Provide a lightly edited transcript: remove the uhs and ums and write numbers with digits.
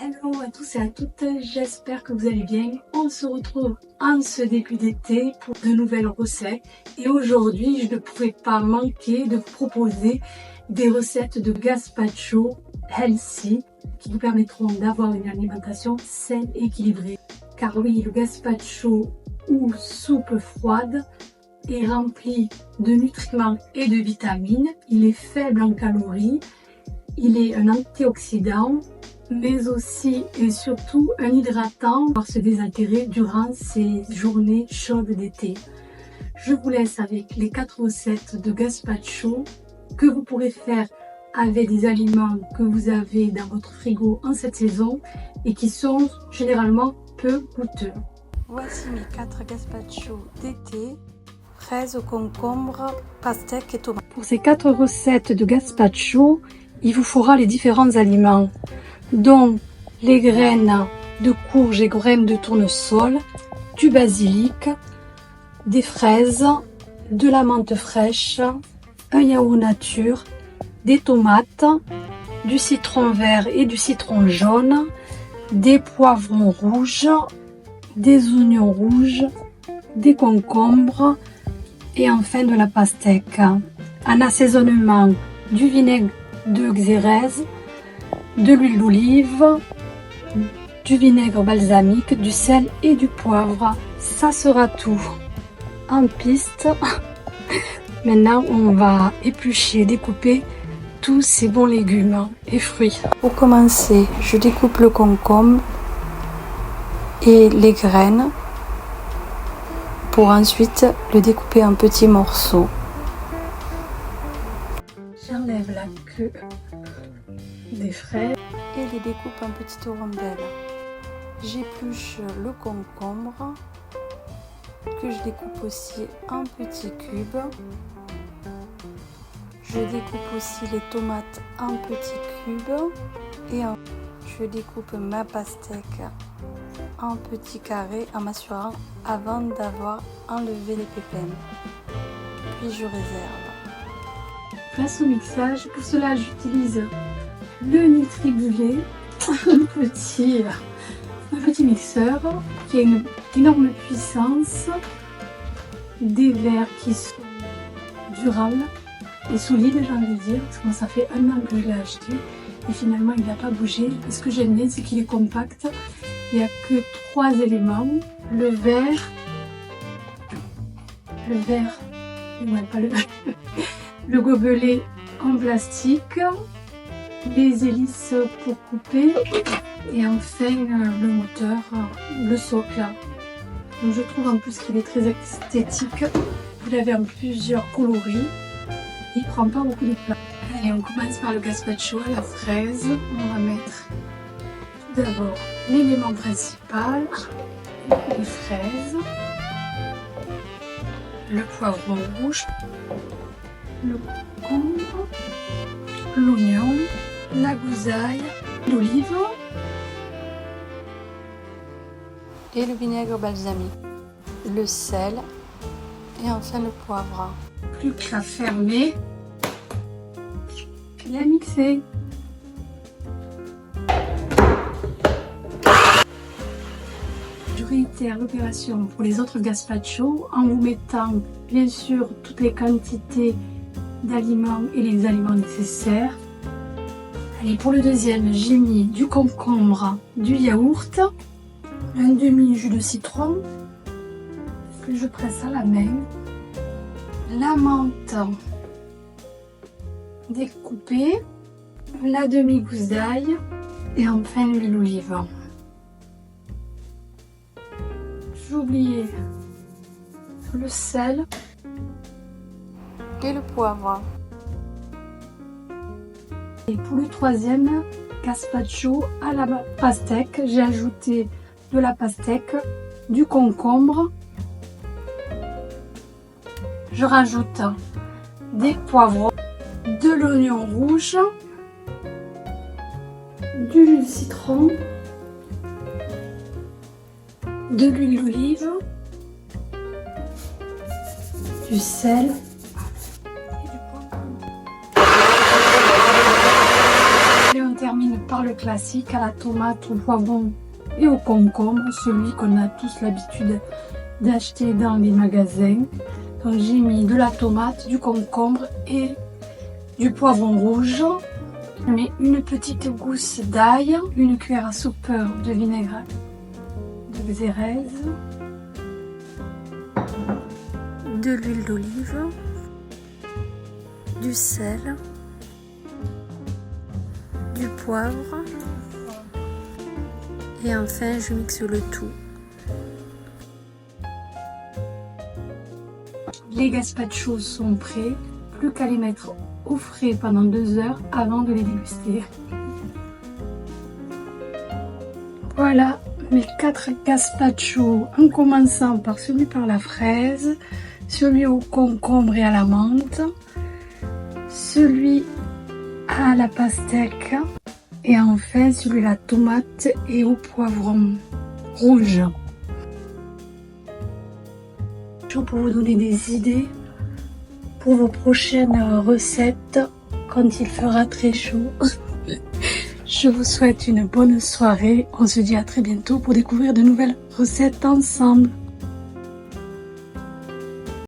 Hello à tous et à toutes, j'espère que vous allez bien. On se retrouve en ce début d'été pour de nouvelles recettes. Et aujourd'hui, je ne pouvais pas manquer de vous proposer des recettes de gazpacho healthy qui vous permettront d'avoir une alimentation saine et équilibrée. Car oui, le gazpacho ou soupe froide est rempli de nutriments et de vitamines. Il est faible en calories, il est un antioxydant, mais aussi et surtout un hydratant pour se désaltérer durant ces journées chaudes d'été. Je vous laisse avec les 4 recettes de gazpacho que vous pourrez faire avec des aliments que vous avez dans votre frigo en cette saison et qui sont généralement peu coûteux. Voici mes 4 gazpacho d'été: fraises, concombres, pastèques et tomates. Pour ces 4 recettes de gazpacho, il vous faudra les différents aliments, dont les graines de courge et graines de tournesol, du basilic, des fraises, de la menthe fraîche, un yaourt nature, des tomates, du citron vert et du citron jaune, des poivrons rouges, des oignons rouges, des concombres et enfin de la pastèque. En assaisonnement, du vinaigre de xérès, de l'huile d'olive, du vinaigre balsamique, du sel et du poivre. Ça sera tout en piste. Maintenant, on va éplucher, découper tous ces bons légumes et fruits. Pour commencer, je découpe le concombre et les graines pour ensuite le découper en petits morceaux. J'enlève la queue des fraises et les découpe en petites rondelles. J'épluche le concombre que je découpe aussi en petits cubes. Je découpe aussi les tomates en petits cubes et je découpe ma pastèque en petits carrés en m'assurant avant d'avoir enlevé les pépins. Puis je réserve. Place au mixage. Pour cela, j'utilise le Nutribullet, un petit mixeur qui a une énorme puissance, des verres qui sont durables et solides, j'ai envie de dire, parce que moi, ça fait 1 an que je l'ai acheté et finalement il n'a pas bougé. Et ce que j'aime bien, c'est qu'il est compact. Il n'y a que 3 éléments: le verre, ouais, pas le gobelet en plastique, les hélices pour couper et enfin le moteur, le socle. Donc je trouve en plus qu'il est très esthétique. Vous l'avez en plusieurs coloris. Il prend pas beaucoup de place. Allez, on commence par le gazpacho à la fraise. On va mettre tout d'abord l'élément principal, les fraises, le poivron rouge, le concombre, l'oignon, la gousaille, l'olive et le vinaigre balsamique, le sel et enfin le poivre. Plus qu'à fermer et à mixer. Je réitère l'opération pour les autres gazpacho en vous mettant bien sûr toutes les quantités d'aliments et les aliments nécessaires. Allez, pour le deuxième, j'ai mis du concombre, du yaourt, un demi jus de citron que je presse à la main, la menthe découpée, la demi-gousse d'ail et enfin l'huile d'olive. J'ai oublié le sel et le poivre. Et pour le troisième gazpacho à la pastèque, j'ai ajouté de la pastèque, du concombre. Je rajoute des poivrons, de l'oignon rouge, du jus de citron, de l'huile d'olive, du sel et du poivre. Et on termine par avoir le classique à la tomate, au poivron et au concombre, celui qu'on a tous l'habitude d'acheter dans les magasins. Donc j'ai mis de la tomate, du concombre et du poivron rouge. Je mets une petite gousse d'ail, une cuillère à soupe de vinaigre de xérès, de l'huile d'olive, du sel, du poivre et enfin je mixe le tout. Les gazpachos sont prêts, plus qu'à les mettre au frais pendant 2 heures avant de les déguster. Voilà mes 4 gazpachos, en commençant par celui par la fraise, celui au concombre et à la menthe, celui à la pastèque et enfin celui à la tomate et au poivron rouge. Pour vous donner des idées pour vos prochaines recettes quand il fera très chaud. Je vous souhaite une bonne soirée. On se dit à très bientôt pour découvrir de nouvelles recettes ensemble.